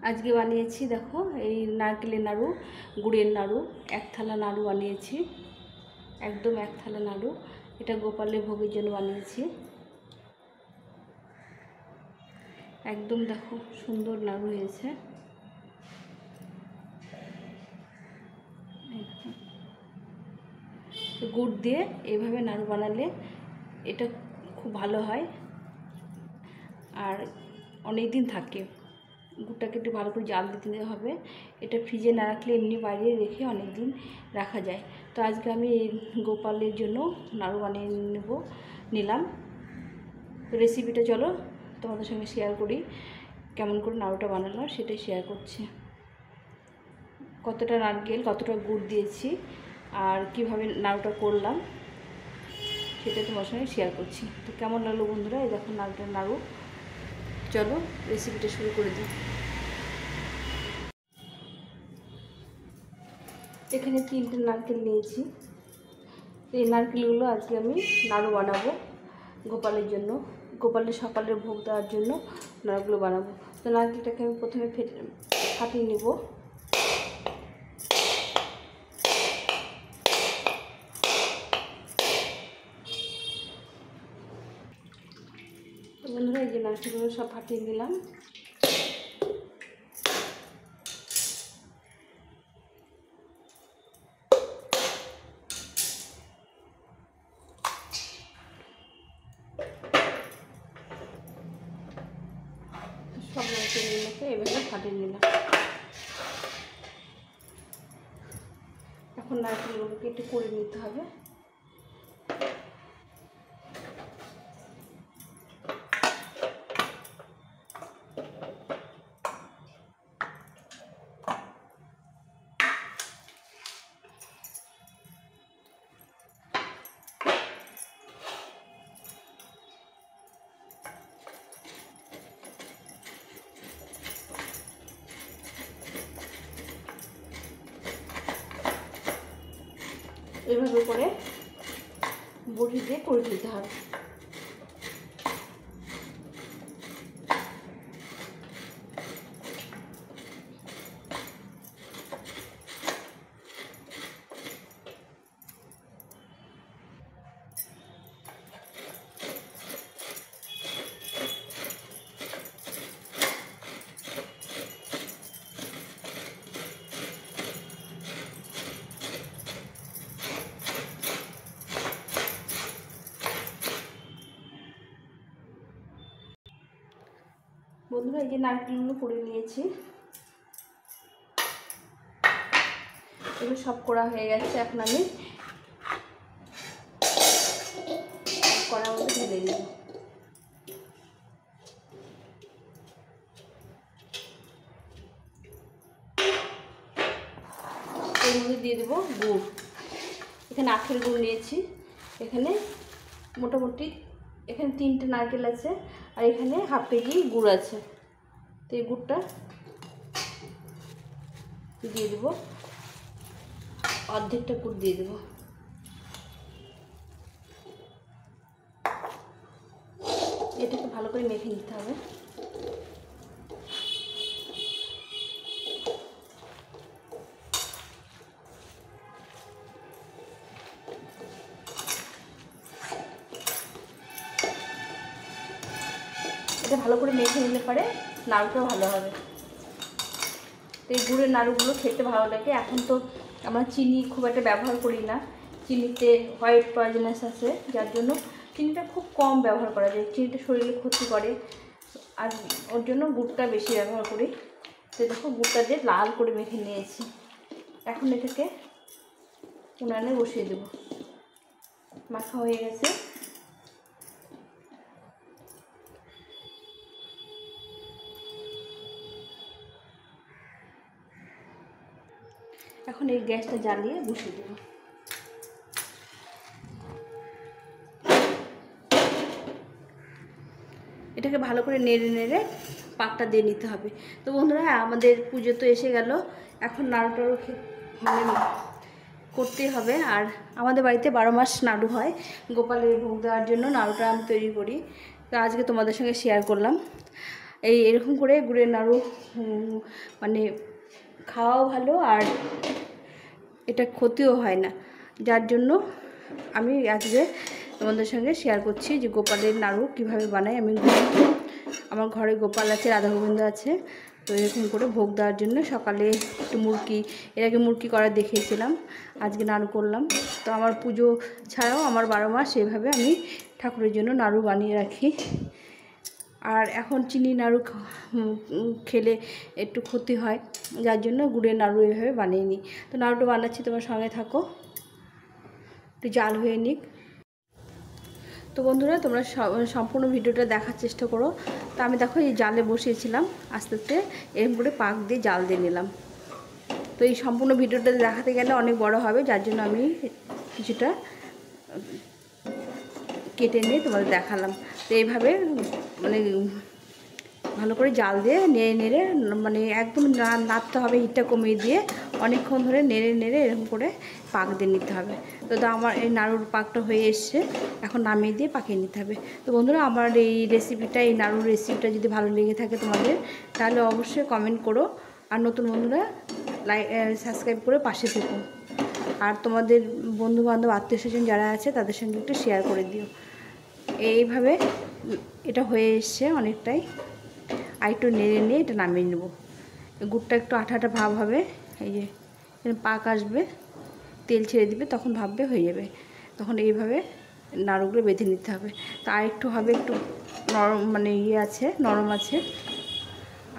আজকে বানিয়েছি দেখো এই নারকেলের নাড়ু, গুড়ের নাড়ু, এক থালা নাড়ু বানিয়েছি, একদম এক থালা নাড়ু। এটা গোপালের ভোগের জন্য বানিয়েছি। একদম দেখো সুন্দর নাড়ু হয়েছে। গুড় দিয়ে এইভাবে নাড়ু বানালে এটা খুব ভালো হয় আর অনেক দিন থাকে। গুড়টাকে একটু ভালো করে জাল দিতে হবে। এটা ফ্রিজে না রাখলে এমনি বাইরে রেখে অনেক দিন রাখা যায়। তো আজকে আমি এই গোপালের জন্য নাড়ু বানিয়ে নিলাম। তো রেসিপিটা চলো তোমাদের সঙ্গে শেয়ার করি, কেমন করে নাড়ুটা বানালাম সেটাই শেয়ার করছি। কতটা নারকেল কতটা গুড় দিয়েছি আর কিভাবে নাড়ুটা করলাম সেটা তোমার সঙ্গে শেয়ার করছি। তো কেমন লাগলো বন্ধুরা, এই দেখো নারকেল নাড়ু। চলো রেসিপিটা শুরু করে দিই। এখানে 3টে নারকেল নিয়েছি। এই নারকেলগুলো আজকে আমি নাড়ু বানাবো গোপালের জন্য, গোপালের সকালের ভোগ দেওয়ার জন্য নাড়ুগুলো বানাবো। তো নারকেলটাকে আমি প্রথমে ফাটিয়ে নেব। তো বন্ধুরা এই যে নারকেলগুলো সব ফাটিয়ে নিলাম। সব নারকেলগুলোকে এভাবে ফাটিয়ে নিলাম। এখন নারকেলগুলোকে একটু করে নিতে হবে। এভাবে করে বড়ি দিয়ে করে দিতে হবে। বন্ধুরা এই যে নারকেলগুলো করে নিয়েছি, এগুলো সব করা হয়ে গেছে। এখন আমি কড়ার মধ্যে ঢেলে দেব। এর মধ্যে দিয়ে দেবো গুড়। এখানে আখের গুড় নিয়েছি। এখানে মোটামুটি এখানে 3টে নারকেল আছে আর এখানে হাফ কেজি গুড় আছে। তো এই গুড়টা দিয়ে দেবো, অর্ধেকটা গুড় দিয়ে দেবো। এটাকে ভালো করে মেখে নিতে হবে। এটা ভালো করে মেখে নিলে পরে নাড়ুটাও ভালো হবে। তো এই গুড়ের নাড়ুগুলো খেতে ভালো লাগে। এখন তো আমরা চিনি খুব একটা ব্যবহার করি না, চিনিতে হোয়াইট পয়জনাস আছে, যার জন্য চিনিটা খুব কম ব্যবহার করা যায়। চিনিটা শরীরে ক্ষতি করে আর ওর জন্য গুড়টা বেশি ব্যবহার করি। তো দেখো গুড়টা দিয়ে লাল করে মেখে নিয়েছি। এখন এটাকে উনানে বসিয়ে দেবো। মাখা হয়ে গেছে। এখন এই গ্যাসটা জ্বালিয়ে বসিয়ে দেবো। এটাকে ভালো করে নেড়ে নেড়ে পাকটা দিয়ে নিতে হবে। তো বন্ধুরা আমাদের পুজো তো এসে গেল, এখন নাড়ুটারও মানে করতেই হবে। আর আমাদের বাড়িতে 12 মাস নাড়ু হয়। গোপালের ভোগ দেওয়ার জন্য নাড়ুটা আমি তৈরি করি। তো আজকে তোমাদের সঙ্গে শেয়ার করলাম। এরকম করে গুড়ের নাড়ু মানে খাওয়াও ভালো আর এটা ক্ষতিও হয় না, যার জন্য আমি আজকে তোমাদের সঙ্গে শেয়ার করছি যে গোপালের নাড়ু কিভাবে বানাই। আমি আমার ঘরে গোপাল আছে, রাধা গোবিন্দ আছে, তো এরকম করে ভোগ দেওয়ার জন্য সকালে একটু মুরকি, এর আগে মুরকি করা দেখিয়েছিলাম, আজকে নাড়ু করলাম। তো আমার পুজো ছাড়াও আমার 12 মাস এভাবে আমি ঠাকুরের জন্য নাড়ু বানিয়ে রাখি। আর এখন চিনি নাড়ু খেলে একটু ক্ষতি হয়, যার জন্য গুড়ের নাড়ু এভাবে বানিয়ে নিই। তো নাড়ুটা বানাচ্ছি, তোমার সঙ্গে থাকো, একটু জাল হয়ে নিক। তো বন্ধুরা তোমরা সম্পূর্ণ ভিডিওটা দেখার চেষ্টা করো। তো আমি দেখো এই জালে বসিয়েছিলাম, আস্তে আস্তে এরকম করে পাক দিয়ে জাল দিয়ে নিলাম। তো এই সম্পূর্ণ ভিডিওটা দেখাতে গেলে অনেক বড় হবে, যার জন্য আমি কিছুটা কেটে নিয়ে তোমাদের দেখালাম। তো এইভাবে মানে ভালো করে জাল দিয়ে নেড়ে নেড়ে মানে একদম নাড়তে হবে, হিটটা কমিয়ে দিয়ে অনেকক্ষণ ধরে নেড়ে নেড়ে এরকম করে পাক দিয়ে নিতে হবে। তো আমার এই নাড়ুর পাকটা হয়ে এসছে, এখন নামিয়ে দিয়ে পাকিয়ে নিতে হবে। তো বন্ধুরা আমার এই রেসিপিটা, এই নাড়ুর রেসিপিটা যদি ভালো লেগে থাকে তোমাদের, তাহলে অবশ্যই কমেন্ট করো। আর নতুন বন্ধুরা সাবস্ক্রাইব করে পাশে থেকো। আর তোমাদের বন্ধুবান্ধব আত্মীয় স্বজন যারা আছে তাদের সঙ্গে একটু শেয়ার করে দিও। এইভাবে এটা হয়ে এসছে অনেকটাই, আর একটু নেড়ে নিয়ে এটা নামিয়ে নেব। গুড়টা একটু আঠা আঠা ভাব হবে, এই যে পাক আসবে, তেল ছেড়ে দিবে, তখন ভাববে হয়ে যাবে। তখন এইভাবে নাড়ুগুলো বেঁধে নিতে হবে। তা আর একটু হবে, একটু নরম মানে আছে, নরম আছে,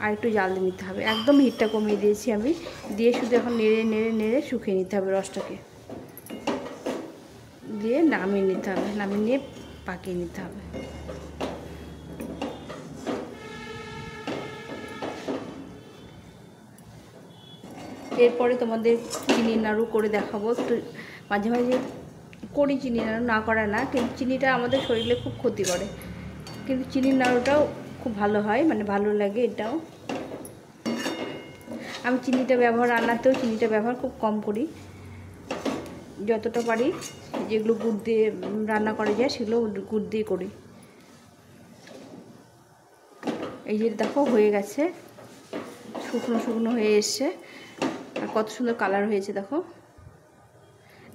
আর একটু জাল দিয়ে নিতে হবে। একদম হিটটা কমিয়ে দিয়েছি আমি, দিয়ে শুধু এখন নেড়ে নেড়ে নেড়ে শুকিয়ে নিতে হবে রসটাকে, দিয়ে নামিয়ে নিতে হবে, নামিয়ে নিয়ে পাকিয়ে নিতে হবে। এরপরে তোমাদের চিনির নাড়ু করে দেখাবো। একটু মাঝে মাঝে করি চিনি নাড়ু, না করা না, কিন্তু চিনিটা আমাদের শরীরে খুব ক্ষতি করে, কিন্তু চিনির নাড়ুটাও খুব ভালো হয়, মানে ভালো লাগে এটাও। আমি চিনিটা ব্যবহার, রান্নাতেও চিনিটা ব্যবহার খুব কম করি, যতটা পারি যেগুলো গুড় দিয়ে রান্না করা যায় সেগুলো গুড় দিয়ে করি। এই যে দেখো হয়ে গেছে, শুকনো শুকনো হয়ে এসছে, আর কত সুন্দর কালার হয়েছে দেখো।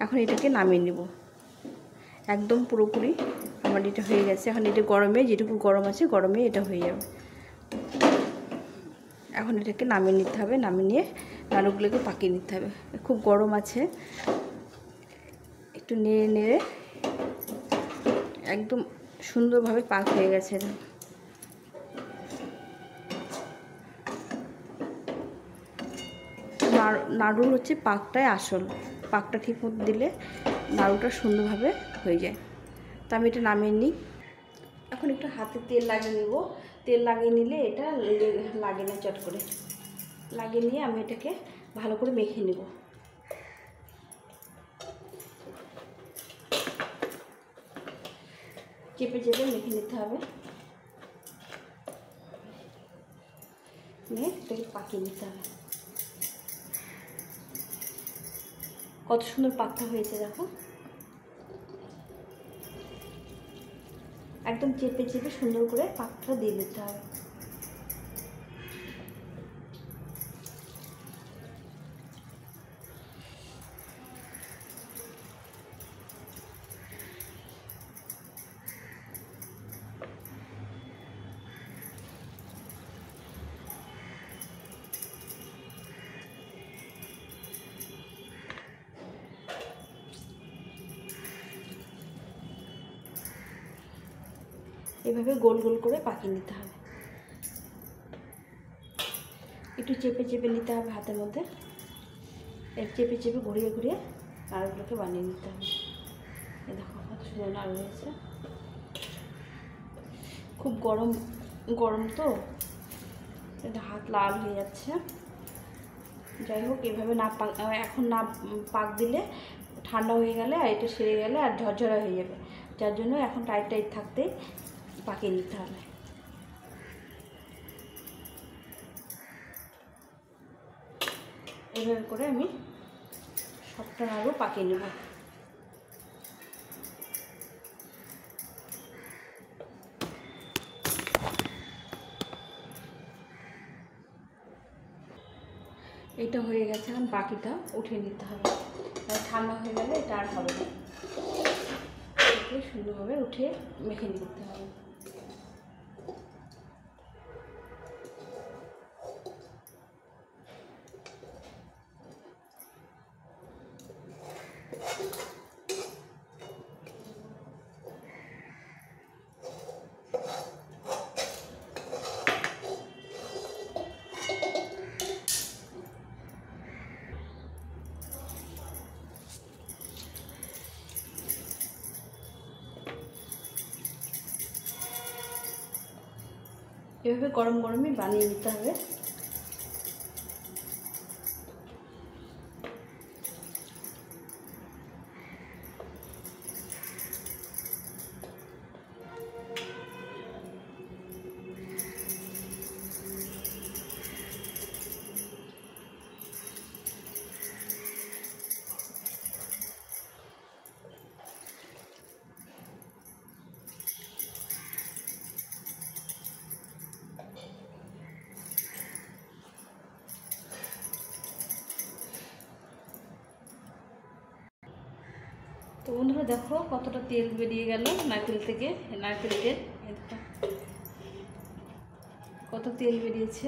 এখন এটাকে নামিয়ে নেব, একদম পুরোপুরি আমার এটা হয়ে গেছে। এখন এটা গরমে, যেটুকু গরম আছে গরমে এটা হয়ে যাবে। এখন এটাকে নামিয়ে নিতে হবে, নামিয়ে নিয়ে নাড়ুগুলোকে পাকিয়ে নিতে হবে। খুব গরম আছে, একটু নেড়ে নেড়ে একদম সুন্দরভাবে পাক হয়ে গেছে। নাড়ুর হচ্ছে পাকটাই আসল, পাকটা ঠিক মতো দিলে নাড়ুটা সুন্দরভাবে হয়ে যায়। তো আমি এটা নামিয়ে নিই। এখন একটু হাতে তেল লাগিয়ে নেব, তেল লাগিয়ে নিলে এটা লাগে না, চট করে লাগিয়ে নিয়ে আমি এটাকে ভালো করে মেখে নেব। চেপে চেপে মেখে নিতে হবে, নিয়ে এটাকে পাকিয়ে নিতে হবে। কত সুন্দর পাকটা হয়েছে দেখো, একদম চেপে চেপে সুন্দর করে পাকটা দিয়ে দিতে হবে। এভাবে গোল গোল করে পাকিয়ে নিতে হবে, একটু চেপে চেপে নিতে হবে হাতের মধ্যে, এর চেপে চেপে ঘুরিয়ে ঘুরিয়ে নাড়ুগুলোকে বানিয়ে নিতে হবে। এই দেখো কত সুন্দর নাড়ু হয়েছে। খুব গরম গরম তো এটা হাত লাল হয়ে যাচ্ছে। যাই হোক, এভাবে না পাক, এখন না পাক দিলে ঠান্ডা হয়ে গেলে আর এটা সেরে গেলে আর ঝরঝরা হয়ে যাবে, যার জন্য এখন টাইট টাইট থাকতেই পাকিয়ে নিতে হবে। এভাবে করে আমি সবটা নাড়ু পাকিয়ে নেব। এইটা হয়ে গেছে, এখন বাকিটা উঠিয়ে নিতে হবে, ঠান্ডা হয়ে গেলে এটা আর হবে না, সুন্দরভাবে উঠিয়ে মেখে নিতে হবে। এভাবে গরম গরমই বানিয়ে নিতে হবে। তো বন্ধুরা দেখো কতটা তেল বেরিয়ে গেল নারকেল থেকে, নারকেল তেল কত তেল বেরিয়েছে,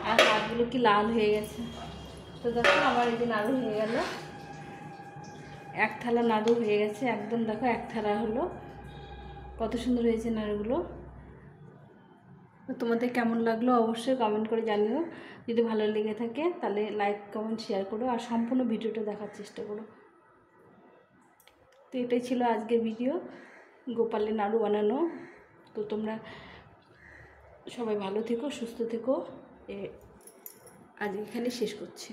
আর হাতগুলো কি লাল হয়ে গেছে। তো দেখো আমার এই যে নাড়ু হয়ে গেল, এক থালা নাড়ু হয়ে গেছে একদম, দেখো এক থালা হলো, কত সুন্দর হয়েছে নাড়ুগুলো। তো তোমাদের কেমন লাগলো অবশ্যই কমেন্ট করে জানিও, যদি ভালো লেগে থাকে তাহলে লাইক কমেন্ট শেয়ার করো, আর সম্পূর্ণ ভিডিওটা দেখার চেষ্টা করো। তো এটাই ছিল আজকের ভিডিও, গোপালের নাড়ু বানানো। তো তোমরা সবাই ভালো থেকো, সুস্থ থেকো, আজ এখানে শেষ করছি।